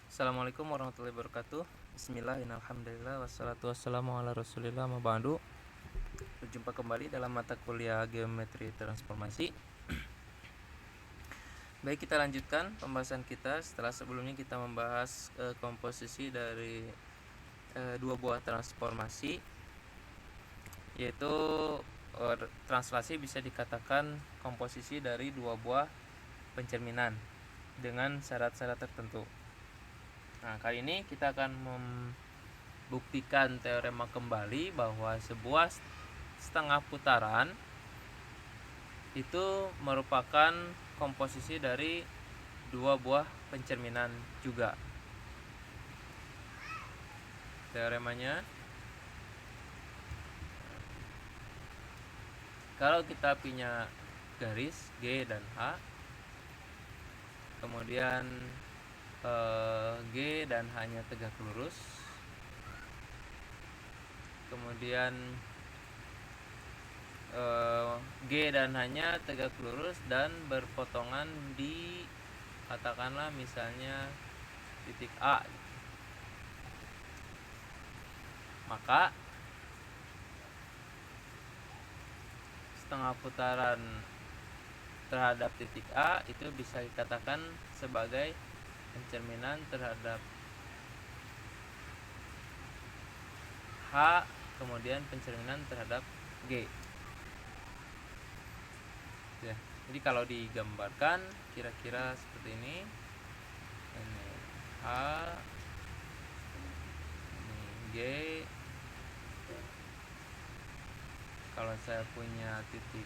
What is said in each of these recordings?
Assalamualaikum warahmatullahi wabarakatuh. Bismillahirrahmanirrahim. Wassalatu wassalamu ala rasulillah ma ba'du. Berjumpa kembali dalam mata kuliah geometri transformasi. Baik, kita lanjutkan pembahasan kita setelah sebelumnya kita membahas komposisi dari dua buah transformasi, yaitu translasi bisa dikatakan komposisi dari dua buah pencerminan dengan syarat-syarat tertentu. Nah, kali ini kita akan membuktikan teorema kembali bahwa sebuah setengah putaran itu merupakan komposisi dari dua buah pencerminan juga. Teoremanya, kalau kita punya garis G dan H, kemudian G dan H-nya tegak lurus, kemudian G dan H-nya tegak lurus dan berpotongan di, katakanlah misalnya titik A, maka setengah putaran terhadap titik A itu bisa dikatakan sebagai pencerminan terhadap H, kemudian pencerminan terhadap G. Ya, jadi kalau digambarkan kira-kira seperti ini. Ini H, ini G. Kalau saya punya titik,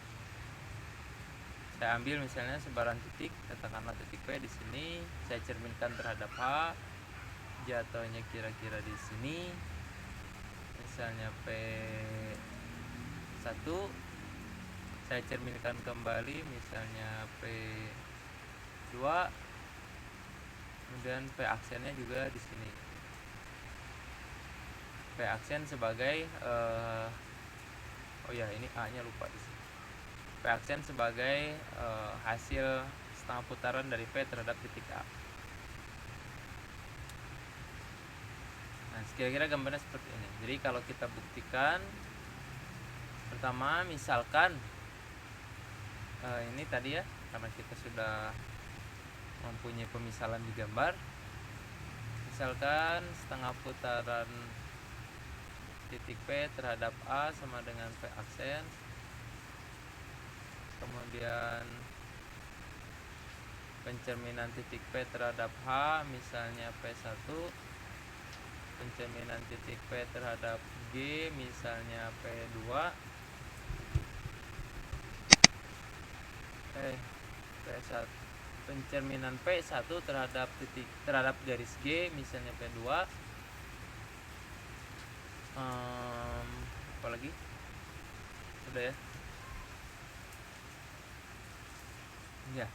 saya ambil misalnya sebaran titik, katakanlah titik P di sini, saya cerminkan terhadap H, jatuhnya kira-kira di sini, misalnya P1, saya cerminkan kembali misalnya P2, kemudian P aksennya juga di sini. P aksen sebagai ini A-nya lupa di sini. P aksen sebagai hasil setengah putaran dari P terhadap titik A. Nah, kira-kira gambarnya seperti ini. Jadi kalau kita buktikan, pertama misalkan ini tadi ya, karena kita sudah mempunyai pemisalan di gambar. Misalkan setengah putaran titik P terhadap A sama dengan P aksen, kemudian pencerminan titik P terhadap H misalnya P1, pencerminan titik P terhadap G misalnya P2, P1, pencerminan P1 terhadap garis G misalnya P2. Apalagi udah ya.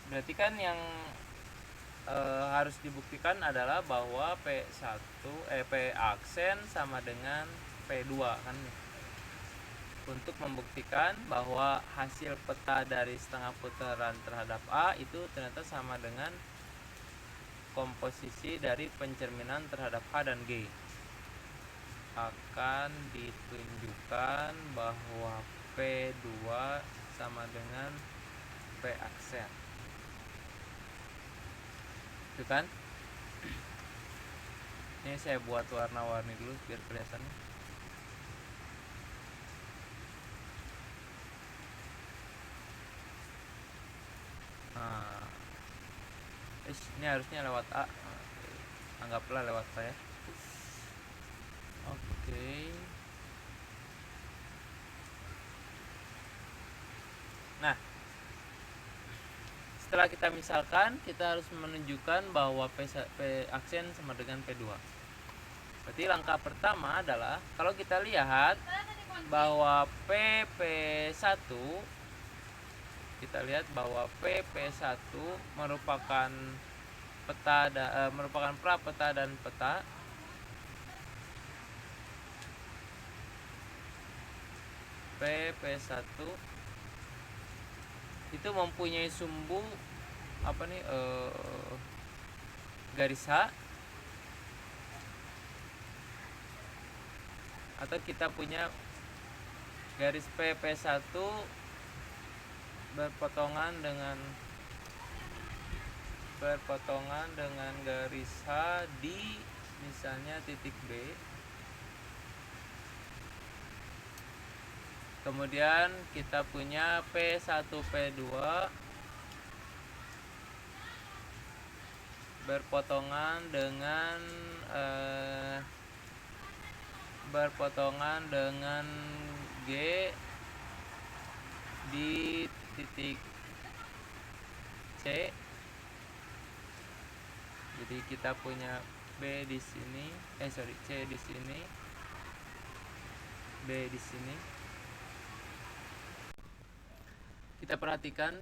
Berarti kan yang harus dibuktikan adalah bahwa P1 P aksen sama dengan P2 kan, untuk membuktikan bahwa hasil peta dari setengah putaran terhadap A itu ternyata sama dengan komposisi dari pencerminan terhadap H dan G. Akan ditunjukkan bahwa P2 sama dengan P aksen. Itu kan? Ini saya buat warna-warni dulu biar kelihatan. Nah, ini harusnya lewat A. Anggaplah lewat A ya. Oke. Nah, setelah kita misalkan, kita harus menunjukkan bahwa P aksen sama dengan P2. Berarti langkah pertama adalah kalau kita lihat bahwa PP1, kita lihat bahwa PP1 merupakan merupakan prapeta dan peta. PP1 itu mempunyai sumbu garis H, atau kita punya garis PP1 berpotongan dengan garis H di misalnya titik B. Kemudian kita punya P1 P2 berpotongan dengan G di titik C. Jadi kita punya B di sini, C di sini, B di sini. Kita perhatikan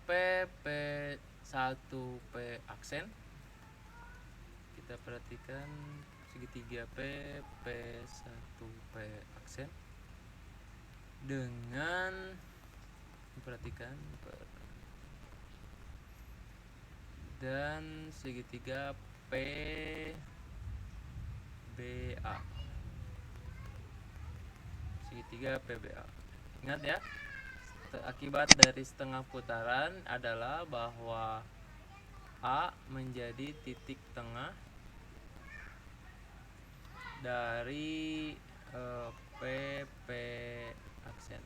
P1P aksen. Kita perhatikan segitiga P1P aksen dengan perhatikan dan segitiga PBA. Segitiga PBA. Ingat ya, akibat dari setengah putaran adalah bahwa A menjadi titik tengah dari PP aksen.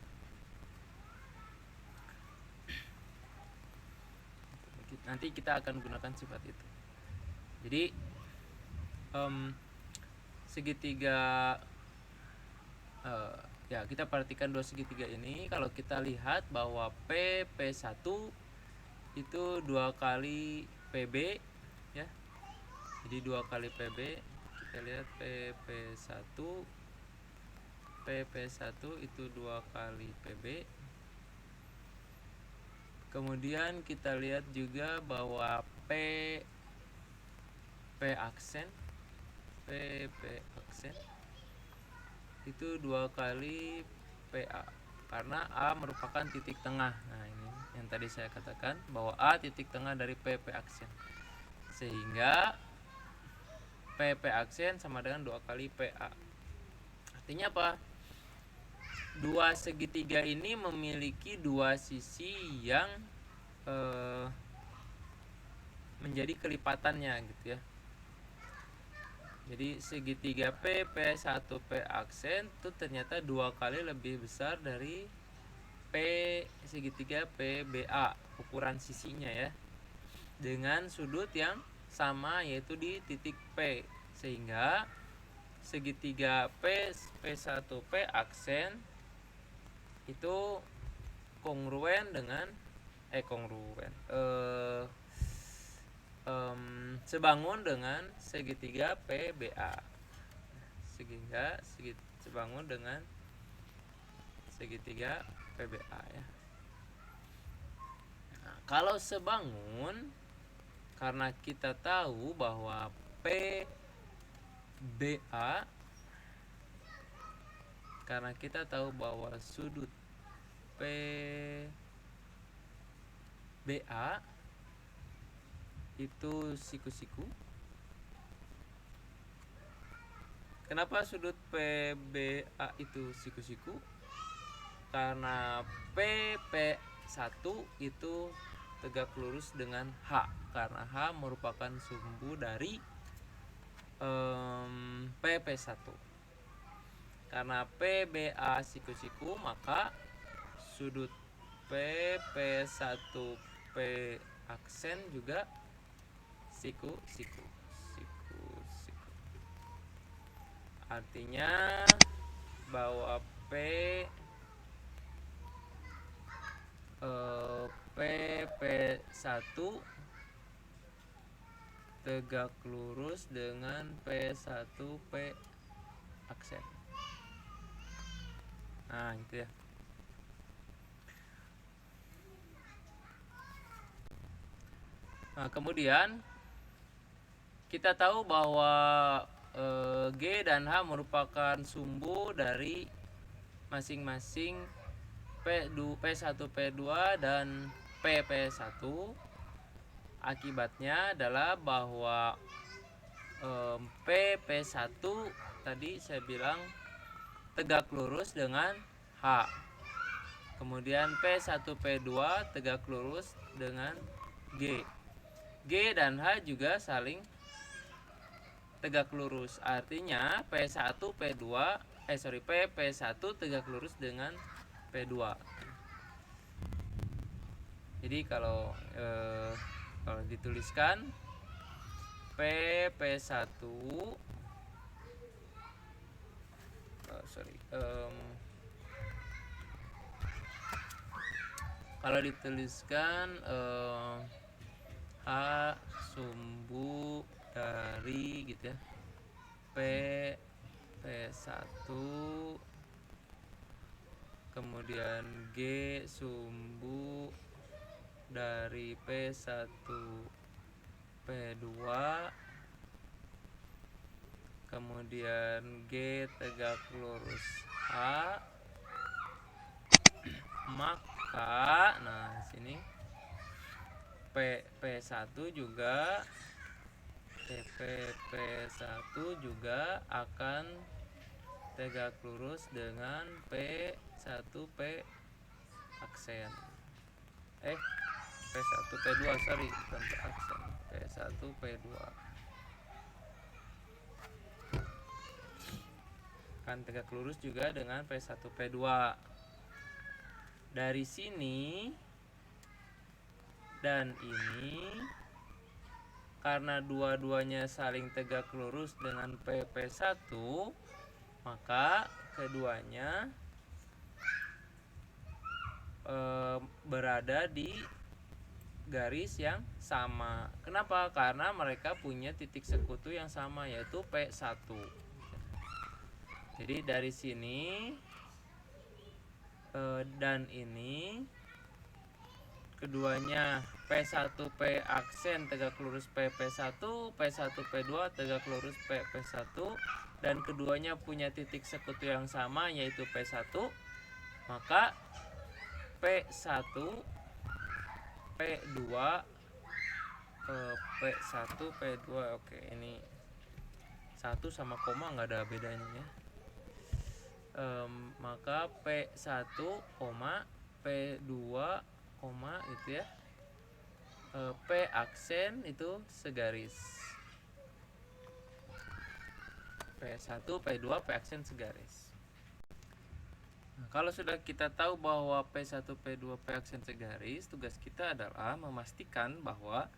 Nanti kita akan gunakan sifat itu. Jadi segitiga ya, kita perhatikan dua segitiga ini. Kalau kita lihat bahwa PP1 itu 2 kali PB ya. Jadi 2 kali PB. Kita lihat PP1 itu 2 kali PB. Kemudian kita lihat juga bahwa PP aksen itu 2 kali PA, karena A merupakan titik tengah. Nah, ini yang tadi saya katakan bahwa A titik tengah dari PP aksen, sehingga PP aksen sama dengan 2 kali PA. Artinya apa? Dua segitiga ini memiliki dua sisi yang menjadi kelipatannya gitu ya. Jadi segitiga PP1P aksen itu ternyata 2 kali lebih besar dari segitiga PBA, ukuran sisinya ya, dengan sudut yang sama yaitu di titik P, sehingga segitiga P1P aksen itu kongruen dengan sebangun dengan segitiga PBA, sehingga sebangun dengan segitiga PBA ya. Nah, kalau sebangun, karena kita tahu bahwa sudut PBA itu siku-siku. Kenapa sudut PBA itu siku-siku? Karena PP1 itu tegak lurus dengan H, karena H merupakan sumbu dari PP1. Karena PBA siku-siku, maka sudut PP1P aksen juga siku-siku. Artinya bahwa PP1 tegak lurus dengan P1P aksen. Nah, gitu ya. Nah, kemudian kita tahu bahwa G dan H merupakan sumbu dari masing-masing P1 P2 dan PP1. Akibatnya adalah bahwa P1 tadi saya bilang tegak lurus dengan H. Kemudian P1P2 tegak lurus dengan G. G dan H juga saling tegak lurus. Artinya P1 tegak lurus dengan P2. Jadi kalau dituliskan P1 kalau dituliskan H sumbu dari gitu ya, P1 kemudian G sumbu dari P1 P2 kemudian G tegak lurus H, maka nah sini P1 juga P1 juga akan tegak lurus dengan P1P aksen. P1P2 sorry, bukan P aksen. P1P2 akan tegak lurus juga dengan P1P2. Dari sini dan ini karena dua-duanya saling tegak lurus dengan PP1, maka keduanya berada di garis yang sama. Kenapa? Karena mereka punya titik sekutu yang sama, yaitu P1. Jadi dari sini dan ini keduanya P1P aksen tegak lurus PP1, P1P2 tegak lurus PP1, dan keduanya punya titik sekutu yang sama yaitu P1, maka P1 P2 P1 P2 oke, ini 1 sama koma nggak ada bedanya ya. Maka P1, P2, itu ya, P aksen itu segaris. P1, P2, P aksen segaris. Nah, kalau sudah kita tahu bahwa P1, P2, P aksen segaris, tugas kita adalah memastikan bahwa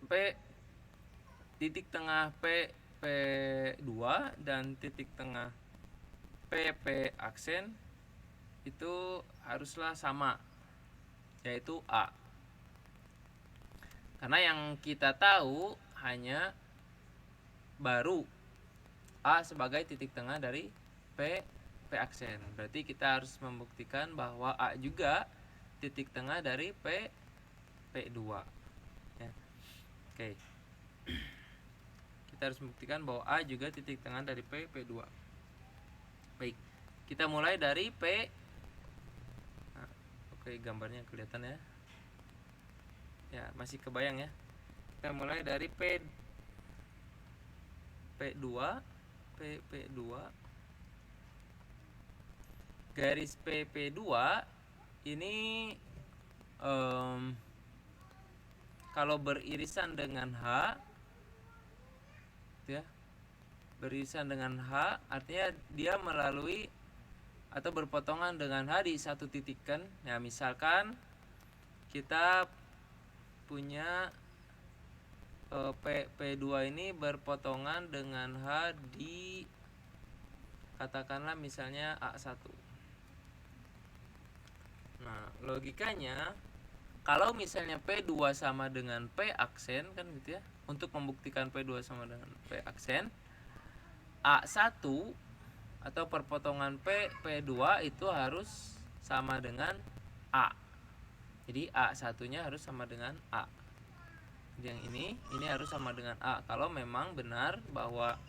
P titik tengah P2 dan titik tengah PP aksen itu haruslah sama, yaitu A. Karena yang kita tahu hanya baru A sebagai titik tengah dari P aksen. Berarti kita harus membuktikan bahwa A juga titik tengah dari P2 ya. Oke. Kita harus membuktikan bahwa A juga titik tengah dari P2. Baik, kita mulai dari P. Nah, oke, gambarnya kelihatan ya. Ya, masih kebayang ya. Kita mulai dari P2 garis PP2 ini kalau beririsan dengan H ya, beririsan dengan H artinya dia melalui atau berpotongan dengan H di satu titik kan ya. Misalkan kita punya P2 ini berpotongan dengan H di katakanlah misalnya A1. Nah, logikanya kalau misalnya P2 sama dengan P aksen kan gitu ya, untuk membuktikan P2 sama dengan P aksen, A1 atau perpotongan P2 itu harus sama dengan A. Jadi A1 nya harus sama dengan A. Jadi yang ini harus sama dengan A kalau memang benar bahwa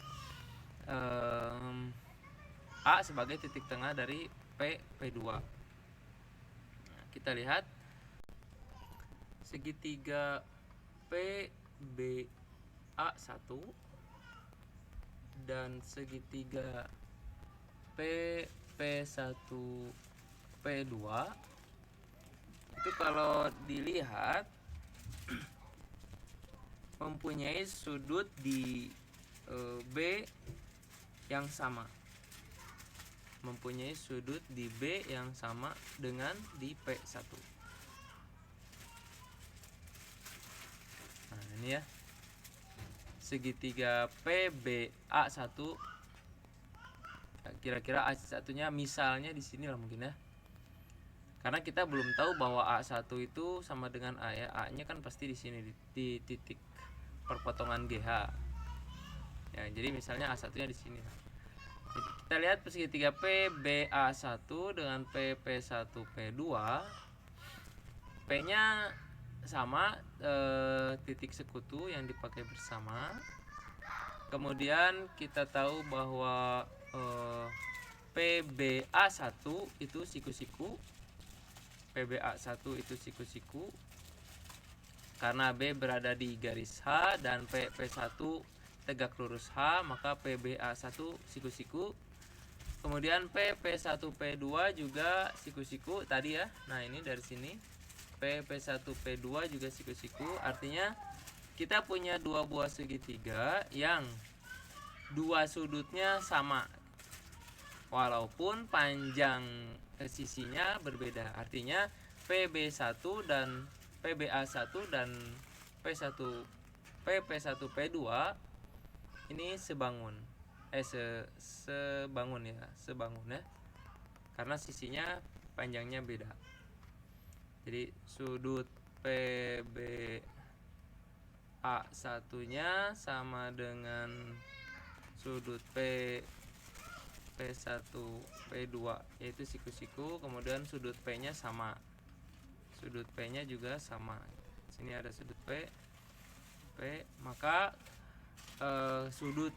A sebagai titik tengah dari P2. Nah, kita lihat segitiga PBA1 dan segitiga PP1P2 itu kalau dilihat mempunyai sudut di B yang sama, mempunyai sudut di B yang sama dengan di P1. Nah, ini ya. Segitiga PBA1, kira-kira A1-nya misalnya di sini lah mungkin ya. Karena kita belum tahu bahwa A1 itu sama dengan A ya. A-nya kan pasti di sini di titik perpotongan GH. Ya, jadi misalnya A1-nya di sini. Jadi kita lihat segitiga PBA1 dengan PP1P2. P-nya sama, titik sekutu yang dipakai bersama. Kemudian kita tahu bahwa PBA1 itu siku-siku. PBA1 itu siku-siku karena B berada di garis H dan PP1 tegak lurus H, maka PBA1 siku-siku. Kemudian PP1P2 juga siku-siku tadi ya. Nah, ini dari sini PP1P2 juga siku-siku, artinya kita punya dua buah segitiga yang dua sudutnya sama walaupun panjang sisinya berbeda. Artinya PB1 dan PBA1 dan PP1P2 ini sebangun. Sebangun ya. Karena sisinya panjangnya beda. Jadi sudut PBA1-nya sama dengan sudut P1P2 yaitu siku-siku, kemudian sudut P-nya sama. Sudut P-nya juga sama. Sini ada sudut P, maka sudut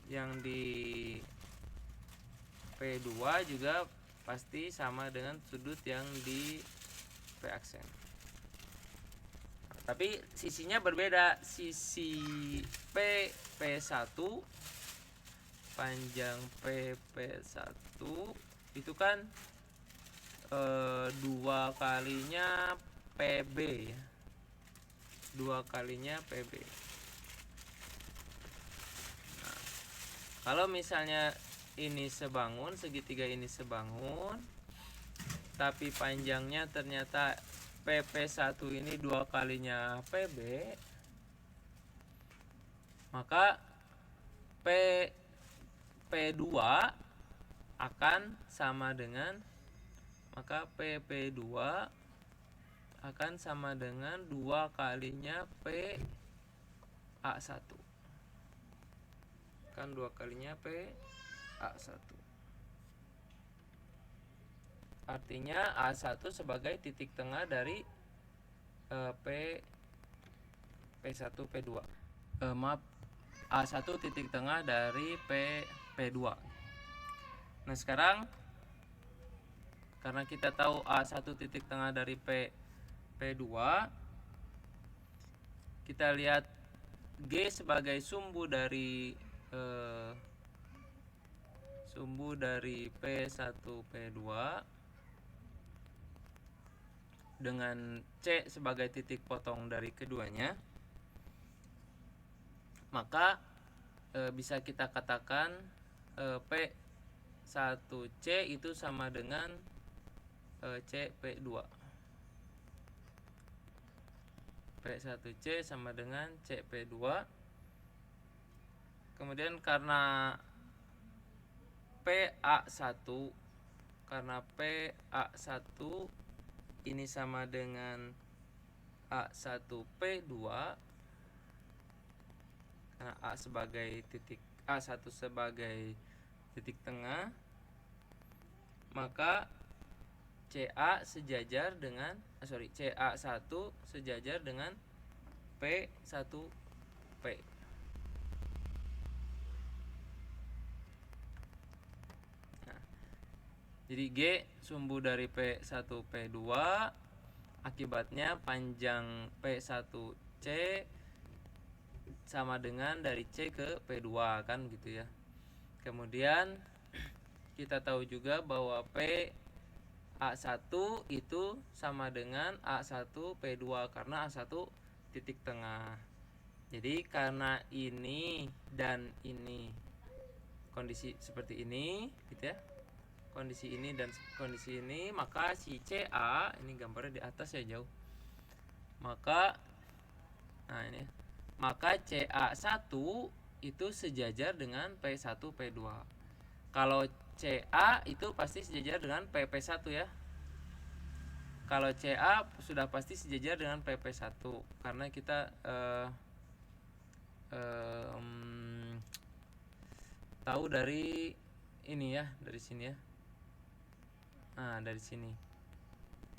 yang di P2 juga pasti sama dengan sudut yang di P aksen. Tapi sisinya berbeda. Sisi PP1, panjang PP1 itu kan 2 kalinya PB ya. 2 kalinya PB. Nah, kalau misalnya ini sebangun, segitiga ini sebangun, tapi panjangnya ternyata PP1 ini 2 kalinya PB, maka P2 akan sama dengan PP2 akan sama dengan 2 kalinya PA1. Kan 2 kalinya PA1. Artinya A1 sebagai titik tengah dari P1 P2. Maaf, A1 titik tengah dari P2. Nah, sekarang karena kita tahu A1 titik tengah dari P2, kita lihat G sebagai sumbu dari P1 P2 dengan C sebagai titik potong dari keduanya, maka bisa kita katakan P1C itu sama dengan CP2. P1C sama dengan CP2. Kemudian karena PA1 ini sama dengan A1P2, karena A1 sebagai titik tengah, maka CA1 sejajar dengan P1P. Nah, jadi G sumbu dari P1P2, akibatnya panjang P1 C sama dengan dari C ke P2 kan gitu ya. Kemudian kita tahu juga bahwa P A1 itu sama dengan A1 P2 karena A1 titik tengah. Jadi karena ini dan ini kondisi seperti ini gitu ya. Kondisi ini dan kondisi ini, maka si CA ini gambarnya di atas ya jauh. Maka nah ini. Maka CA1 itu sejajar dengan P1 P2. Kalau CA itu pasti sejajar dengan PP1 ya. Kalau CA sudah pasti sejajar dengan PP1 karena kita tahu dari ini ya, dari sini ya. Nah, dari sini.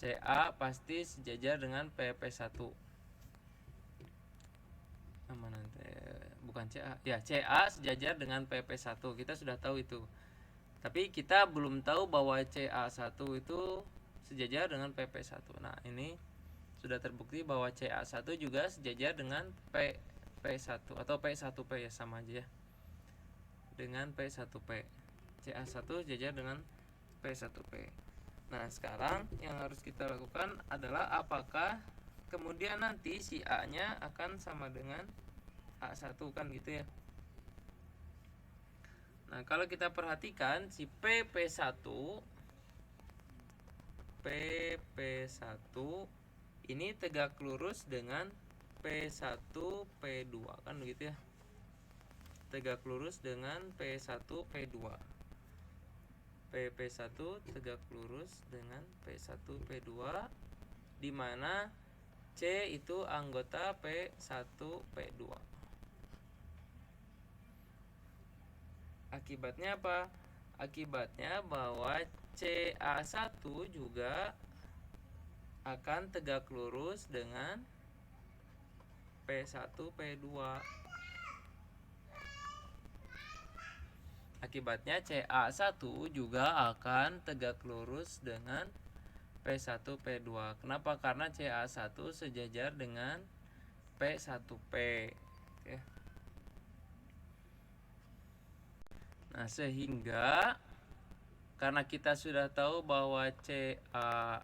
CA pasti sejajar dengan PP1. Mana nanti bukan CA. Ya, CA sejajar dengan PP1. Kita sudah tahu itu. Tapi kita belum tahu bahwa CA1 itu sejajar dengan PP1. Nah, ini sudah terbukti bahwa CA1 juga sejajar dengan P1 atau P1P ya, sama aja ya. Dengan P1P. CA1 sejajar dengan P1P. Nah, sekarang yang harus kita lakukan adalah apakah kemudian nanti si A-nya akan sama dengan A1 kan gitu ya. Nah, kalau kita perhatikan si PP1 ini tegak lurus dengan P1 P2 kan begitu ya. Tegak lurus dengan P1 P2. PP1 tegak lurus dengan P1 P2 di mana C itu anggota P1 P2. Akibatnya apa? Akibatnya bahwa CA1 juga akan tegak lurus dengan P1 P2. Akibatnya CA1 juga akan tegak lurus dengan P1 P2. Kenapa? Karena CA1 sejajar dengan P1P. Oke. Nah, sehingga karena kita sudah tahu bahwa CA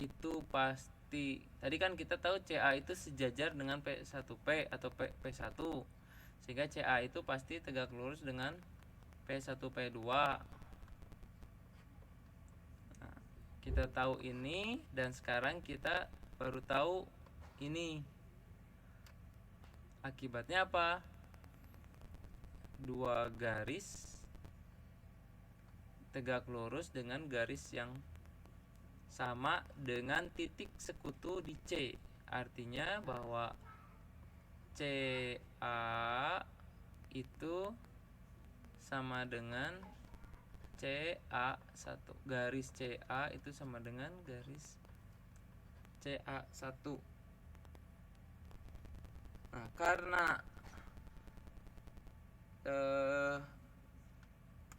itu pasti, tadi kan kita tahu CA itu sejajar dengan P1P atau P1, sehingga CA itu pasti tegak lurus dengan P1P2. Nah, kita tahu ini dan sekarang kita baru tahu ini. Akibatnya apa? Dua garis tegak lurus dengan garis yang sama dengan titik sekutu di C. Artinya bahwa CA itu sama dengan CA1. Garis CA itu sama dengan garis CA1. Nah, karena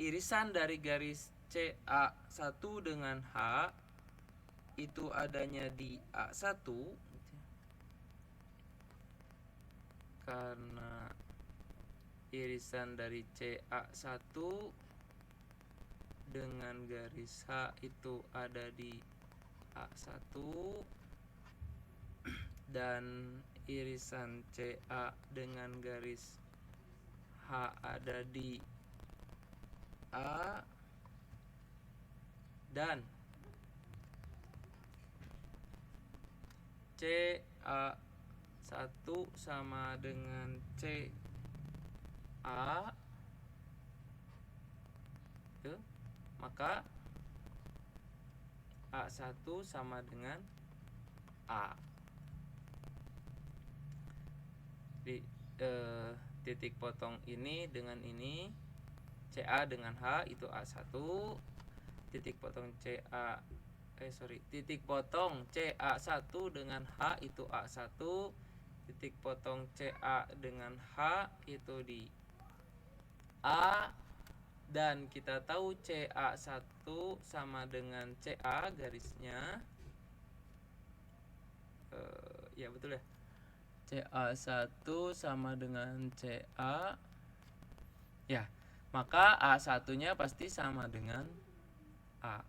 irisan dari garis CA1 dengan H itu adanya di A1, karena irisan dari CA1 dengan garis H itu ada di A1 dan irisan CA dengan garis H ada di A, dan CA1 sama dengan CA, maka A1 sama dengan A. Di titik potong ini dengan ini, CA dengan H itu A1. Titik potong titik potong CA1 dengan H itu A1. Titik potong CA dengan H itu di A, dan kita tahu CA1 sama dengan CA garisnya ya betul ya. CA1 sama dengan CA, ya, maka A1 nya pasti sama dengan A.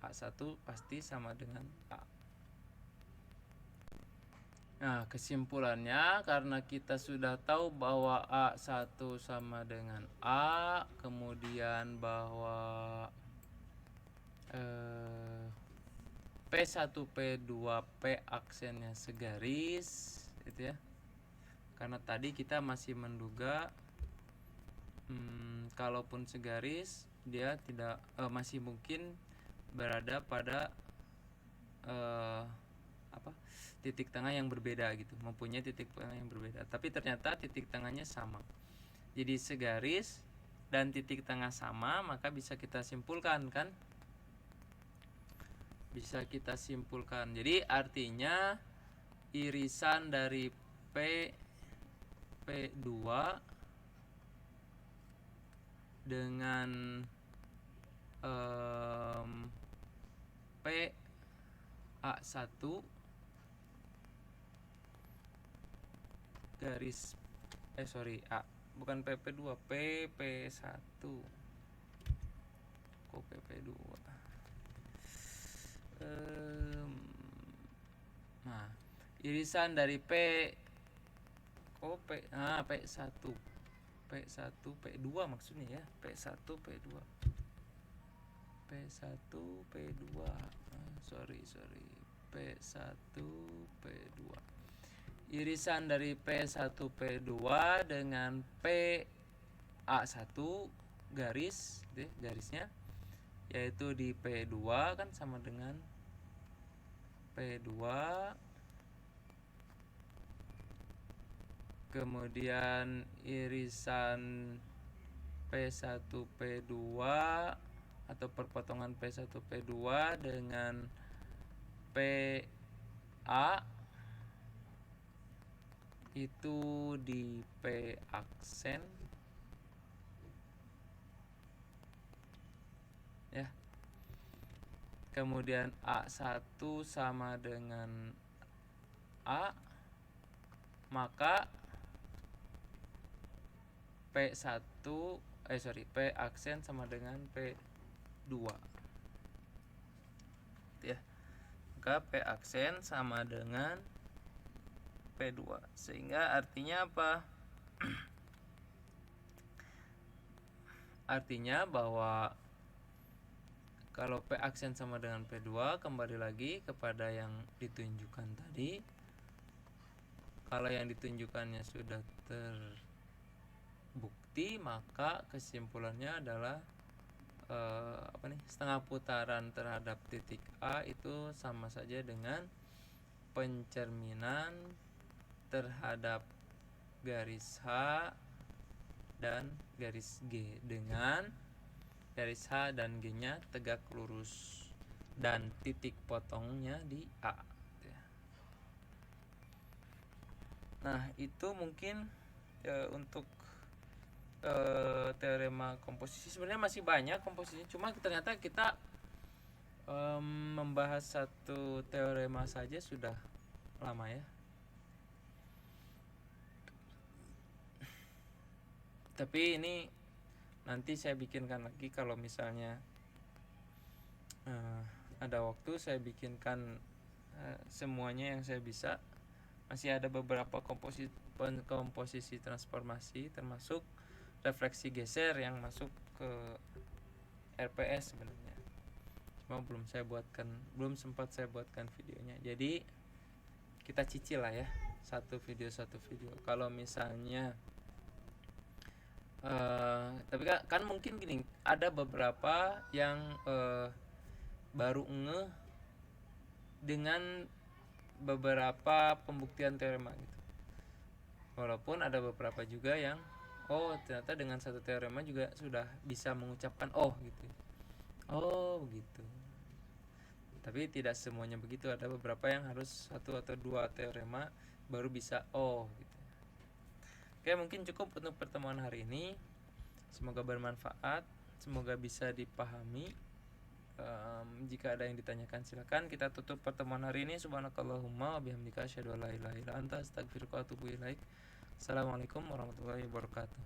A1 pasti sama dengan A. Nah, kesimpulannya karena kita sudah tahu bahwa A1 sama dengan A, kemudian bahwa P1 P2 P aksennya segaris gitu ya. Karena tadi kita masih menduga kalaupun segaris dia tidak masih mungkin berada pada titik tengah yang berbeda gitu, mempunyai titik tengah yang berbeda. Tapi ternyata titik tengahnya sama. Jadi segaris dan titik tengah sama, maka bisa kita simpulkan kan? Bisa kita simpulkan. Jadi artinya irisan dari P2 dengan PA1 garis A bukan PP2, PP1. Kok PP2? Nah, irisan dari P1 P2 maksudnya ya, P1 P2 P1 P2 irisan dari P1 P2 dengan PA1 garis deh, garisnya yaitu di P2 kan sama dengan P2, kemudian irisan P1 P2 atau perpotongan P1 P2 dengan PA itu di P aksen ya. Kemudian A1 sama dengan A, maka P1 P aksen sama dengan P2 ya. Maka P aksen sama dengan P2, sehingga artinya apa? Artinya bahwa kalau P aksen sama dengan P2, kembali lagi kepada yang ditunjukkan tadi. Kalau yang ditunjukkannya sudah terbukti, maka kesimpulannya adalah setengah putaran terhadap titik A itu sama saja dengan pencerminan terhadap garis H dan garis G dengan garis H dan G nya tegak lurus dan titik potongnya di A. Nah, itu mungkin untuk teorema komposisi. Sebenarnya masih banyak komposisi, cuma ternyata kita membahas satu teorema saja sudah lama ya. Tapi ini nanti saya bikinkan lagi kalau misalnya ada waktu, saya bikinkan semuanya yang saya bisa. Masih ada beberapa komposisi transformasi, termasuk refleksi geser yang masuk ke RPS sebenarnya. Cuma belum sempat saya buatkan videonya. Jadi kita cicil lah ya, satu video. Kalau misalnya tapi kan mungkin gini, ada beberapa yang baru ngeh dengan beberapa pembuktian teorema gitu. Walaupun ada beberapa juga yang ternyata dengan satu teorema juga sudah bisa mengucapkan gitu. Begitu. Tapi tidak semuanya begitu, ada beberapa yang harus satu atau dua teorema baru bisa gitu. Oke, mungkin cukup untuk pertemuan hari ini. Semoga bermanfaat, semoga bisa dipahami. Jika ada yang ditanyakan silakan. Kita tutup pertemuan hari ini. Subhanakallahumma wa bihamdika asyhadu an la ilaha illa anta astaghfiruka wa atubu ilaik. Assalamualaikum warahmatullahi wabarakatuh.